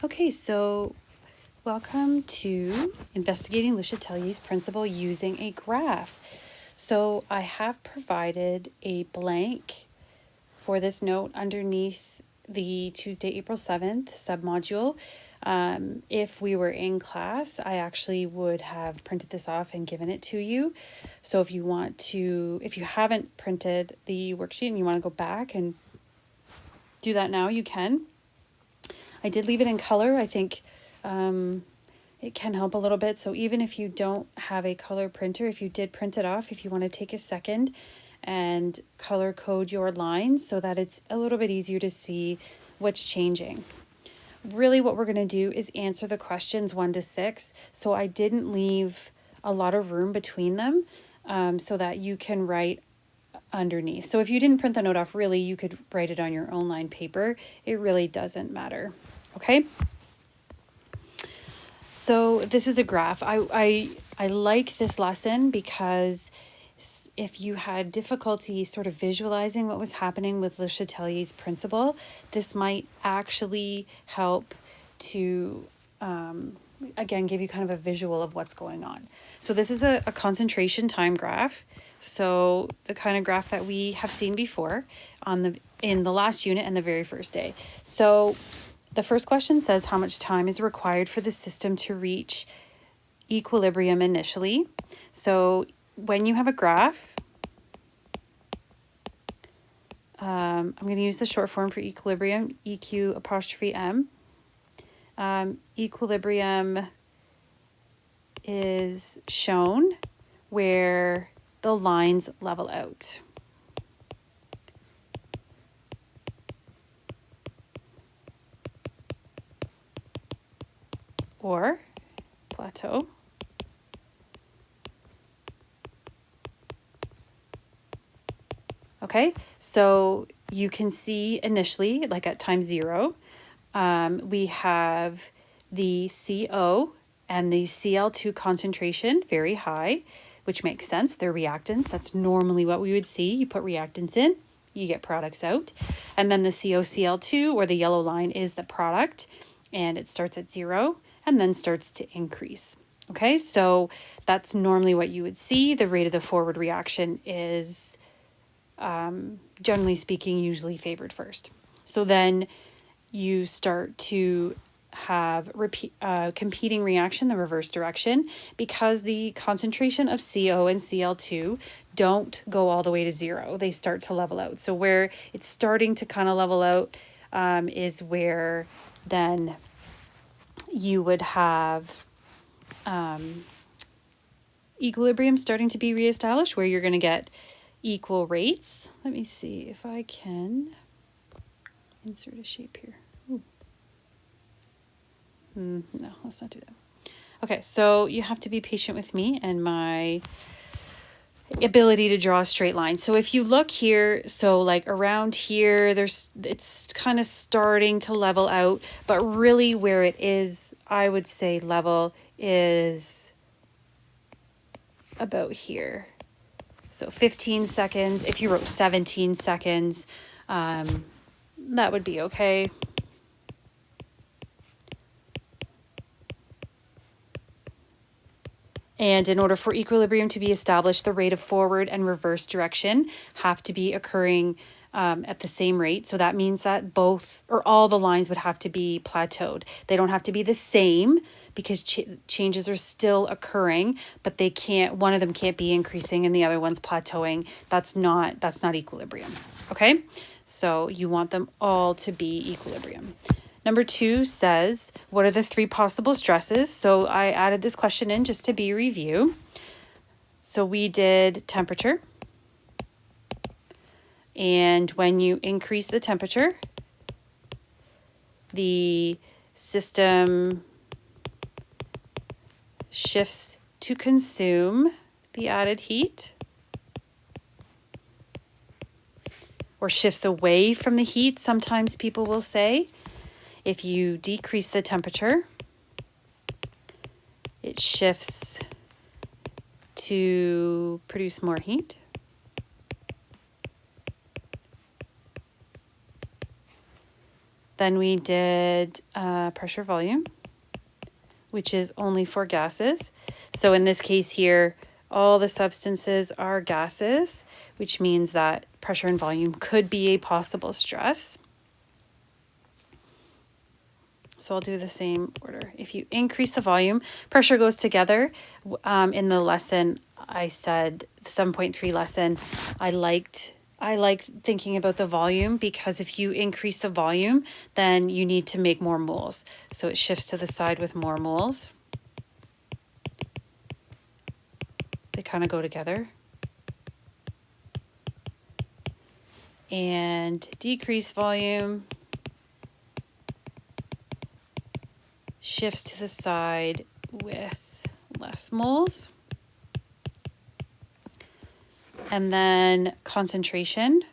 Okay, so welcome to investigating Le Chatelier's principle using a graph. So I have provided a blank for this note underneath the Tuesday, April 7th submodule. If we were in class, I actually would have printed this off and given it to you. So if you haven't printed the worksheet and you want to go back and do that now, you can. I did leave it in color. I think it can help a little bit. So even if you don't have a color printer, if you did print it off, if you want to take a second and color code your lines so that it's a little bit easier to see what's changing. Really what we're going to do is answer the questions 1 to 6. So I didn't leave a lot of room between them so that you can write underneath. So if you didn't print the note off, really you could write it on your own line paper. It really doesn't matter. Okay. So this is a graph. I like this lesson because if you had difficulty sort of visualizing what was happening with Le Chatelier's principle, this might actually help to, again, give you kind of a visual of what's going on. So this is a concentration time graph. So the kind of graph that we have seen before in the last unit and the very first day. So the first question says how much time is required for the system to reach equilibrium initially. So when you have a graph, I'm going to use the short form for equilibrium, EQ apostrophe M. Equilibrium is shown where the lines level out. Or plateau. Okay, so you can see initially, like at time 0, we have the CO and the Cl2 concentration very high, which makes sense. They're reactants. That's normally what we would see. You put reactants in, you get products out. And then the CoCl2, or the yellow line, is the product, and it starts at 0 and then starts to increase. Okay, so that's normally what you would see. The rate of the forward reaction is, generally speaking, usually favored first. So then you start to have competing reaction, the reverse direction, because the concentration of CO and Cl2 don't go all the way to 0. They start to level out. So where it's starting to kind of level out is where then you would have equilibrium starting to be reestablished, where you're going to get equal rates. Let me see if I can insert a shape here. No, let's not do that. Okay, so you have to be patient with me and my ability to draw a straight line. So if you look here, so like around here, it's kind of starting to level out, but really where it is, I would say level is about here. So 15 seconds. If you wrote 17 seconds, that would be okay. And in order for equilibrium to be established, the rate of forward and reverse direction have to be occurring at the same rate. So that means that both or all the lines would have to be plateaued. They don't have to be the same because changes are still occurring, but they can't, one of them can't be increasing and the other one's plateauing. That's not equilibrium. Okay, so you want them all to be equilibrium. Number 2 says, what are the 3 possible stresses? So I added this question in just to be review. So we did temperature. And when you increase the temperature, the system shifts to consume the added heat, or shifts away from the heat, sometimes people will say. If you decrease the temperature, it shifts to produce more heat. Then we did pressure volume, which is only for gases. So in this case here, all the substances are gases, which means that pressure and volume could be a possible stress. So I'll do the same order. If you increase the volume, pressure goes together. In the lesson, I said, the 7.3 lesson, I liked thinking about the volume, because if you increase the volume, then you need to make more moles. So it shifts to the side with more moles. They kind of go together. And decrease volume, shifts to the side with less moles. And then concentration.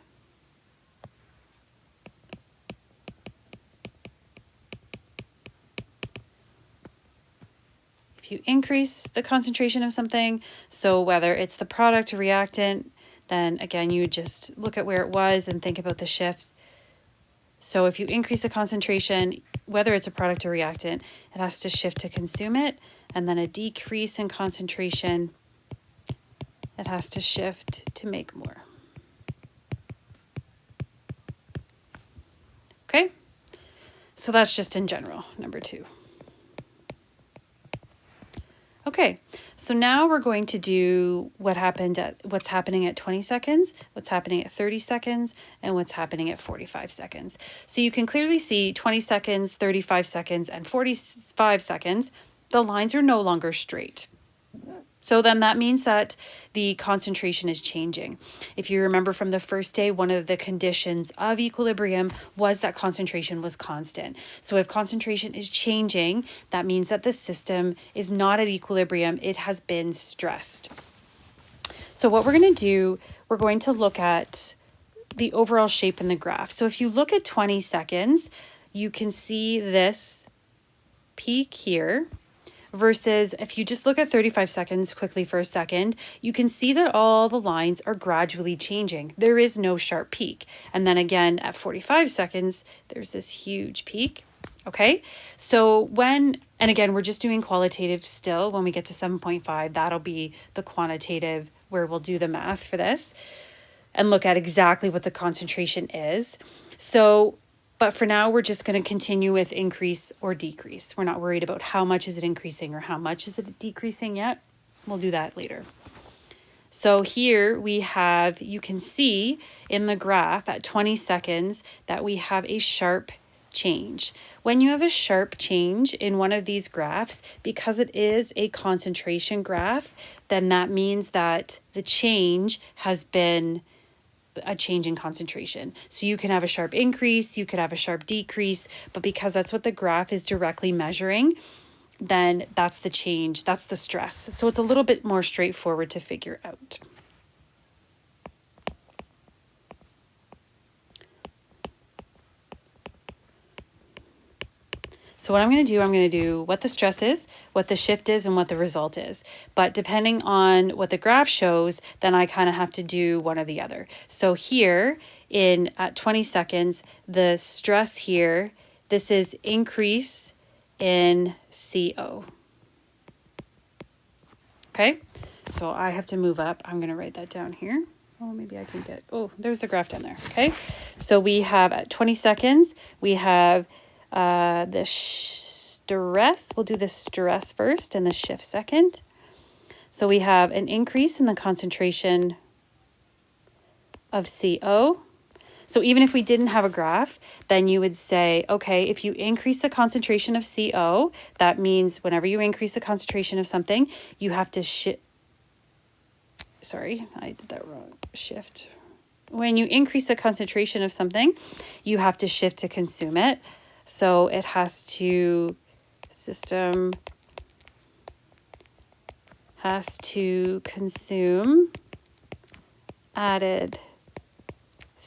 If you increase the concentration of something, so whether it's the product or reactant, then again, you just look at where it was and think about the shift. So if you increase the concentration, whether it's a product or reactant, it has to shift to consume it. And then a decrease in concentration, it has to shift to make more. Okay, so that's just in general, number 2. Okay, so now we're going to do what's happening at 20 seconds, what's happening at 30 seconds, and what's happening at 45 seconds. So you can clearly see 20 seconds, 35 seconds, and 45 seconds, the lines are no longer straight. So then that means that the concentration is changing. If you remember from the first day, one of the conditions of equilibrium was that concentration was constant. So if concentration is changing, that means that the system is not at equilibrium. It has been stressed. So what we're going to do, we're going to look at the overall shape in the graph. So if you look at 20 seconds, you can see this peak here. Versus if you just look at 35 seconds quickly for a second, you can see that all the lines are gradually changing. There is no sharp peak. And then again, at 45 seconds, there's this huge peak. Okay, so and again, we're just doing qualitative still. When we get to 7.5, that'll be the quantitative, where we'll do the math for this and look at exactly what the concentration is. But for now, we're just going to continue with increase or decrease. We're not worried about how much is it increasing or how much is it decreasing yet. We'll do that later. So here we have, you can see in the graph at 20 seconds that we have a sharp change. When you have a sharp change in one of these graphs, because it is a concentration graph, then that means that the change has been a change in concentration. So you can have a sharp increase, you could have a sharp decrease, but because that's what the graph is directly measuring, then that's the change, that's the stress. So it's a little bit more straightforward to figure out. So what I'm going to do what the stress is, what the shift is, and what the result is. But depending on what the graph shows, then I kind of have to do one or the other. So here at 20 seconds, the stress here, this is increase in CO. Okay, so I have to move up. I'm going to write that down here. Oh, maybe I can there's the graph down there. Okay, so we have at 20 seconds, we have the stress, we'll do the stress first and the shift second. So we have an increase in the concentration of CO. So even if we didn't have a graph, then you would say, okay, if you increase the concentration of CO, that means whenever you increase the concentration of something, you have to sorry, I did that wrong. Shift. When you increase the concentration of something, you have to shift to consume it. So it system has to consume added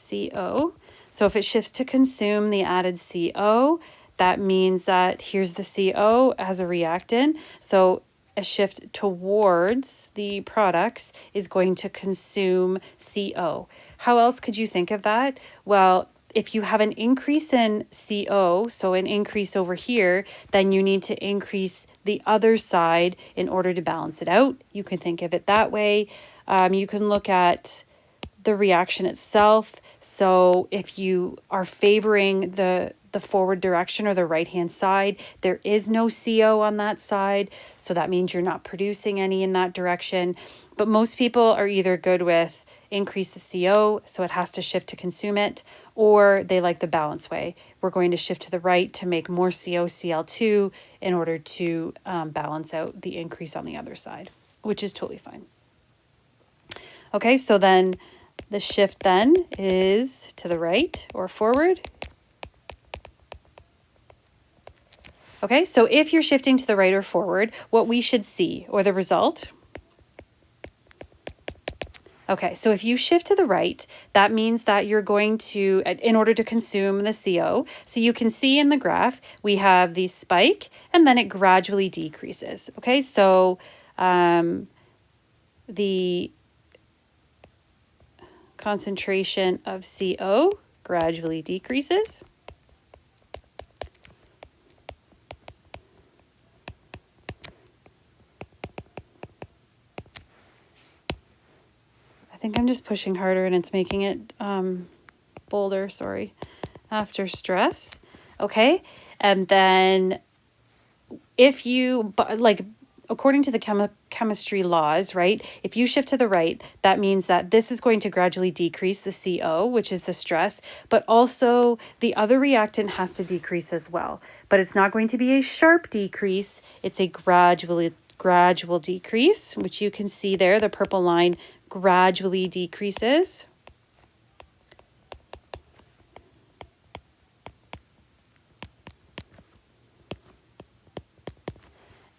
CO. So if it shifts to consume the added CO, that means that here's the CO as a reactant. So a shift towards the products is going to consume CO. How else could you think of that? Well, if you have an increase in CO, so an increase over here, then you need to increase the other side in order to balance it out. You can think of it that way. You can look at the reaction itself. So if you are favoring the forward direction or the right hand side, there is no CO on that side. So that means you're not producing any in that direction. But most people are either good with increase the CO, so it has to shift to consume it, or they like the balance way. We're going to shift to the right to make more CO, Cl2 in order to balance out the increase on the other side, which is totally fine. Okay, so then the shift then is to the right or forward. Okay, so if you're shifting to the right or forward, what we should see, or the result. Okay, so if you shift to the right, that means that you're going to, in order to consume the CO, so you can see in the graph, we have the spike and then it gradually decreases. Okay, so the concentration of CO gradually decreases. I think I'm just pushing harder and it's making it bolder, sorry, after stress. Okay, and then if you, like, according to the chemistry laws, right, if you shift to the right, that means that this is going to gradually decrease the CO, which is the stress, but also the other reactant has to decrease as well. But it's not going to be a sharp decrease, it's a gradual decrease, which you can see there, the purple line gradually decreases.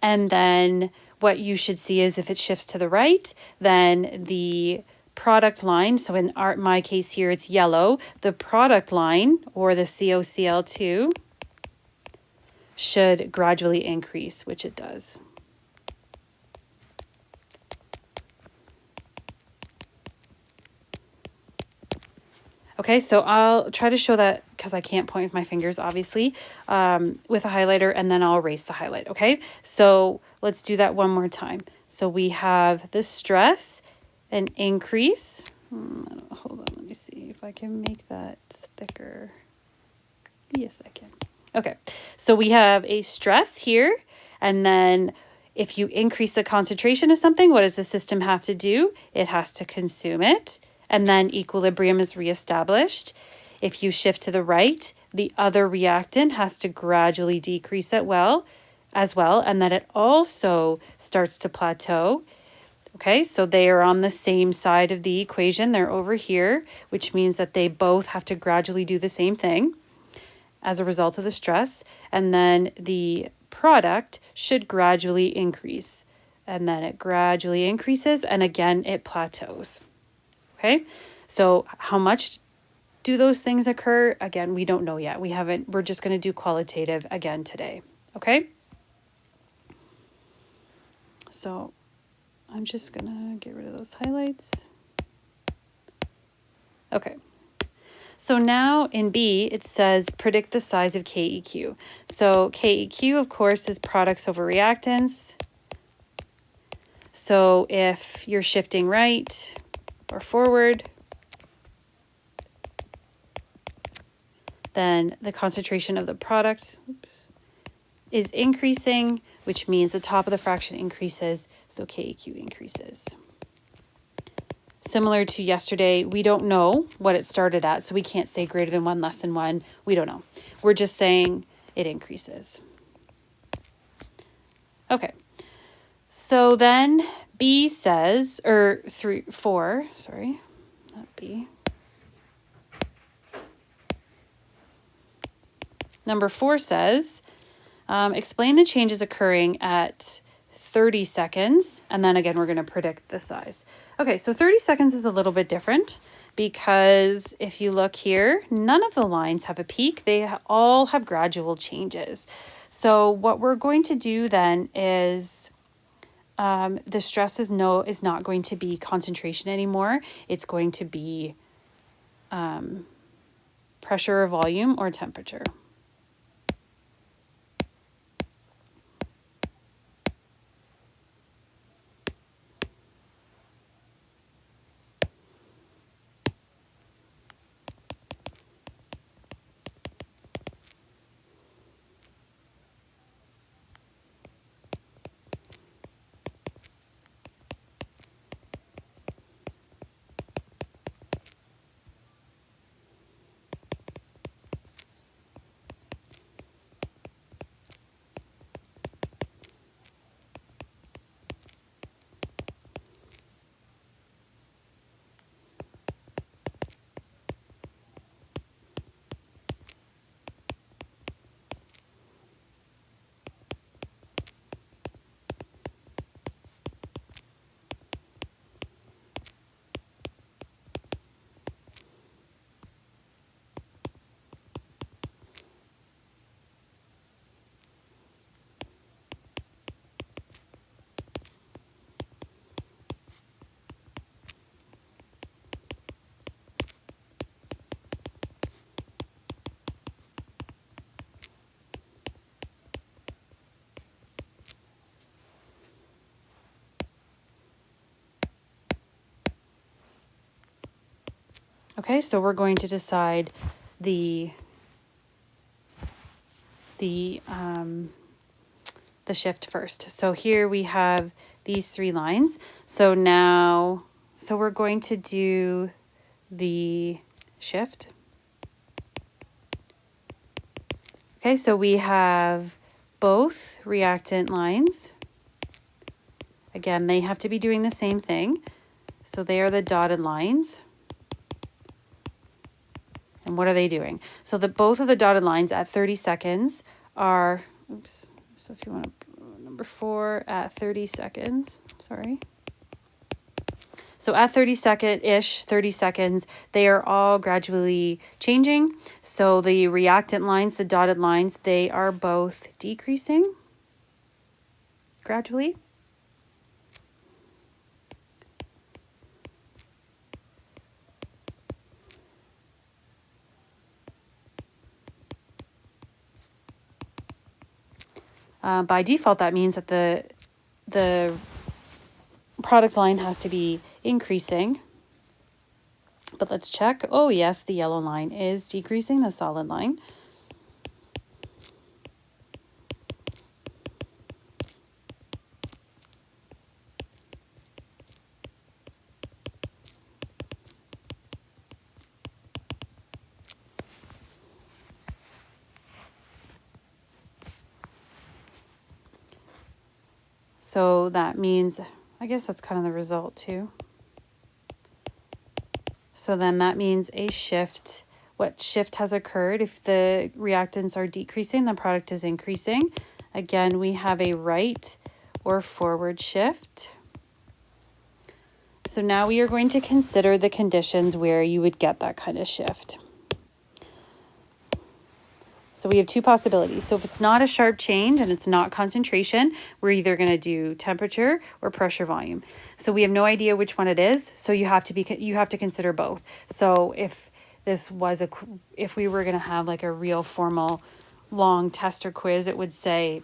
And then what you should see is if it shifts to the right, then the product line, so in my case here, it's yellow, the product line, or the COCl2, should gradually increase, which it does. Okay, so I'll try to show that because I can't point with my fingers, obviously, with a highlighter, and then I'll erase the highlight, okay? So let's do that one more time. So we have the stress, an increase. Hold on, let me see if I can make that thicker. Yes, I can. Okay, so we have a stress here, and then if you increase the concentration of something, what does the system have to do? It has to consume it. And then equilibrium is reestablished. If you shift to the right, the other reactant has to gradually decrease as well, and then it also starts to plateau. Okay, so they are on the same side of the equation. They're over here, which means that they both have to gradually do the same thing as a result of the stress. And then the product should gradually increase. And then it gradually increases, and again, it plateaus. Okay, so how much do those things occur? Again, we don't know yet. We're just going to do qualitative again today. Okay, so I'm just going to get rid of those highlights. Okay, so now in B, it says predict the size of KEQ. So KEQ, of course, is products over reactants. So if you're shifting right or forward, then the concentration of the product is increasing, which means the top of the fraction increases, so KEQ increases. Similar to yesterday, we don't know what it started at, so we can't say greater than 1, less than 1. We don't know. We're just saying it increases. Okay, so then B says, or 4, sorry, not B. Number 4 says, explain the changes occurring at 30 seconds. And then again, we're going to predict the size. Okay, so 30 seconds is a little bit different because if you look here, none of the lines have a peak. They all have gradual changes. So what we're going to do then is the stress is not going to be concentration anymore. It's going to be pressure or volume, or temperature. Okay, so we're going to decide the shift first. So here we have these 3 lines. So we're going to do the shift. Okay, so we have both reactant lines. Again, they have to be doing the same thing. So they are the dotted lines. And what are they doing? So both of the dotted lines at 30 seconds are, oops, so if you want to, number 4 at 30 seconds, sorry. So at 30 seconds, they are all gradually changing. So the reactant lines, the dotted lines, they are both decreasing gradually. By default, that means that the product line has to be increasing. But let's check. Oh, yes, the yellow line is decreasing, the solid line. So that means, I guess that's kind of the result too. So then that means a shift. What shift has occurred? If the reactants are decreasing, the product is increasing. Again, we have a right or forward shift. So now we are going to consider the conditions where you would get that kind of shift. So we have 2 possibilities. So if it's not a sharp change and it's not concentration, we're either going to do temperature or pressure volume. So we have no idea which one it is. So you have to consider both. So if we were going to have like a real formal long test or quiz, it would say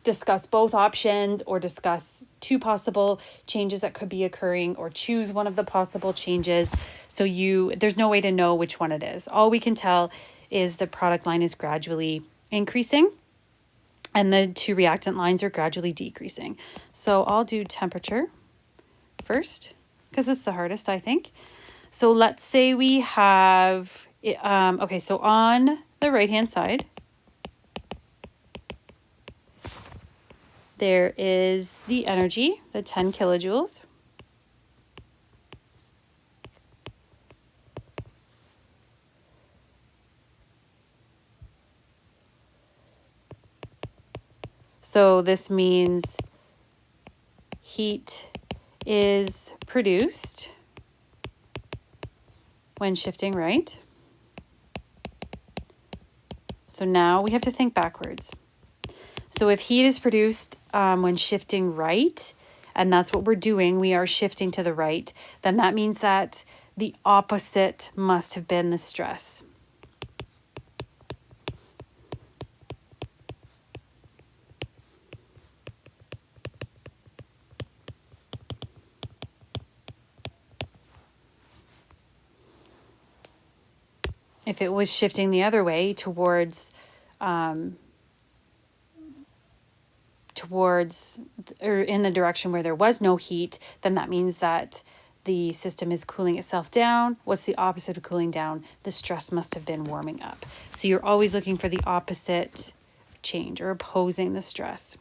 discuss both options or discuss 2 possible changes that could be occurring or choose one of the possible changes. So there's no way to know which one it is. All we can tell is the product line is gradually increasing and the 2 reactant lines are gradually decreasing. So I'll do temperature first because it's the hardest, I think. So let's say we have, okay, so on the right-hand side, there is the energy, the 10 kilojoules. So this means heat is produced when shifting right. So now we have to think backwards. So if heat is produced when shifting right, and that's what we're doing, we are shifting to the right, then that means that the opposite must have been the stress. if it was shifting the other way towards or in the direction where there was no heat, then that means that the system is cooling itself down. What's the opposite of cooling down? The stress must have been warming up. So you're always looking for the opposite change or opposing the stress.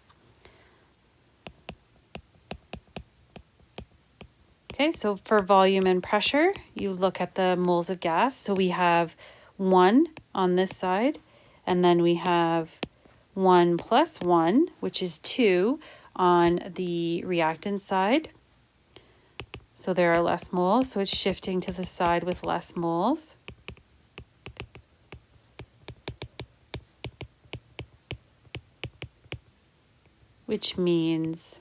Okay, so for volume and pressure, you look at the moles of gas. So we have 1 on this side, and then we have 1 plus 1, which is 2 on the reactant side. So there are less moles, so it's shifting to the side with less moles. Which means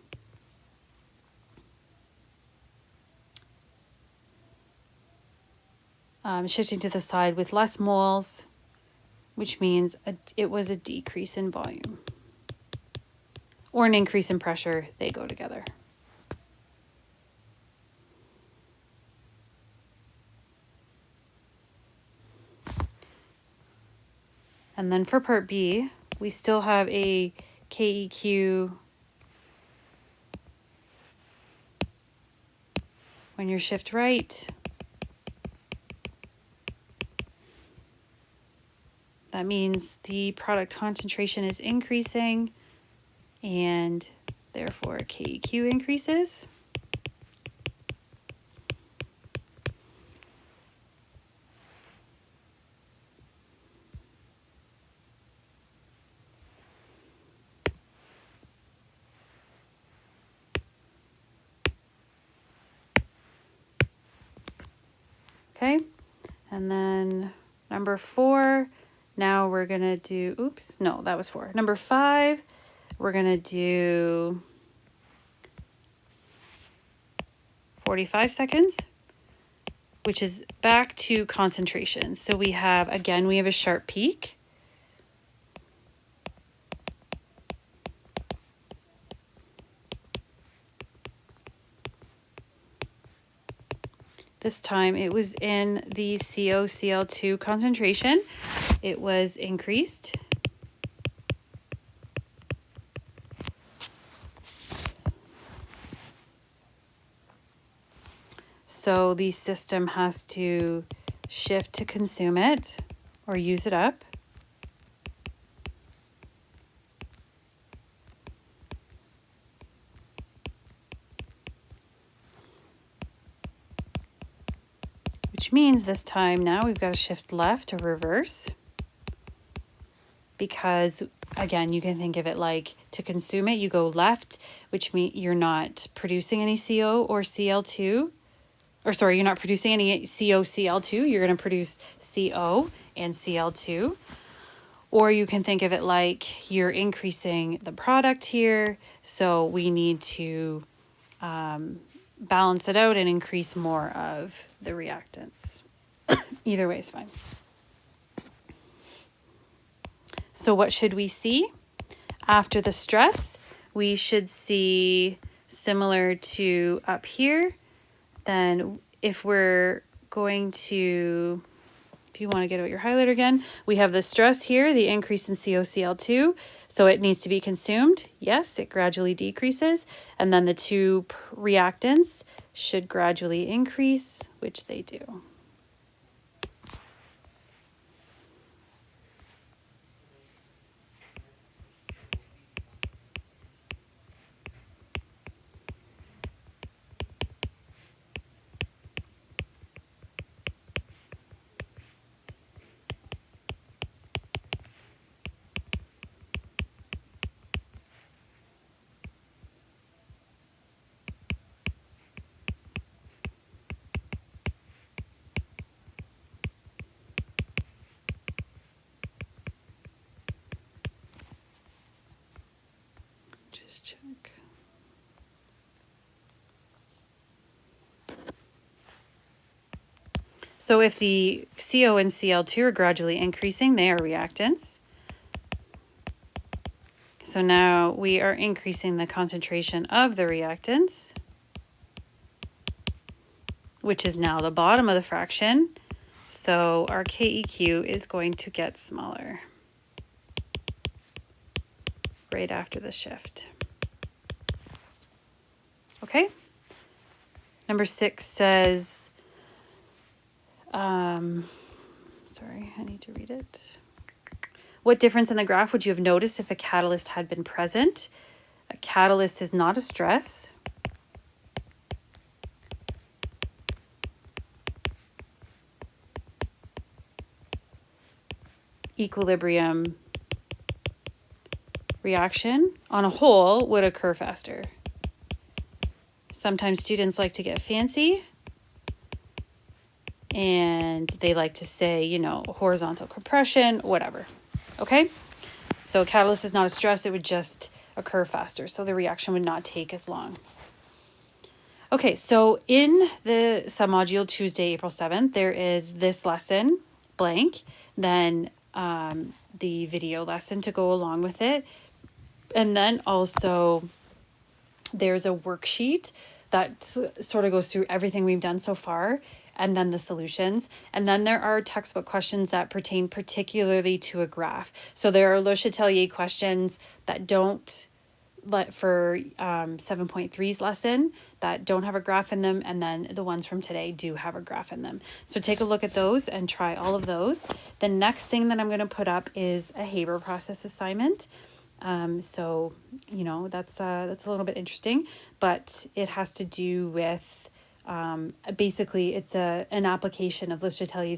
shifting to the side with less moles, which means it was a decrease in volume. Or an increase in pressure, they go together. And then for part B, we still have a KEQ when you're shift right. That means the product concentration is increasing and therefore KEQ increases. Okay, and then number 4, now we're gonna do, oops, no, that was 4. Number 5, we're gonna do 45 seconds, which is back to concentration. So we have, again, we have a sharp peak. This time it was in the COCl2 concentration. It was increased. So the system has to shift to consume it or use it up. Which means this time now we've got to shift left or reverse, because again, you can think of it like to consume it, you go left, which means you're not producing any CO or Cl2, or sorry, you're not producing any COCl2, you're going to produce CO and Cl2. Or you can think of it like you're increasing the product here, so we need to balance it out and increase more of the reactants. Either way is fine. So what should we see? After the stress, we should see similar to up here. Then if we're going to, if you want to get out your highlighter again, we have the stress here, the increase in COCl2. So it needs to be consumed. Yes, it gradually decreases. And then the two reactants should gradually increase, which they do. Just check. So if the CO and Cl2 are gradually increasing, they are reactants. So now we are increasing the concentration of the reactants, which is now the bottom of the fraction. So our KEQ is going to get smaller right after the shift. Okay. Number 6 says, sorry, I need to read it. What difference in the graph would you have noticed if a catalyst had been present? A catalyst is not a stress. Equilibrium reaction on a whole would occur faster. Sometimes students like to get fancy and they like to say, you know, horizontal compression, whatever. Okay? So catalyst is not a stress, it would just occur faster. So the reaction would not take as long. Okay, so in the submodule Tuesday, April 7th, there is this lesson, blank, then the video lesson to go along with it. And then also there's a worksheet that sort of goes through everything we've done so far, and then the solutions. And then there are textbook questions that pertain particularly to a graph. So there are Le Chatelier questions that don't, for 7.3's lesson, that don't have a graph in them, and then the ones from today do have a graph in them. So take a look at those and try all of those. The next thing that I'm going to put up is a Haber process assignment. So, you know, that's a little bit interesting, but it has to do with, basically it's an application of Le Chatelier's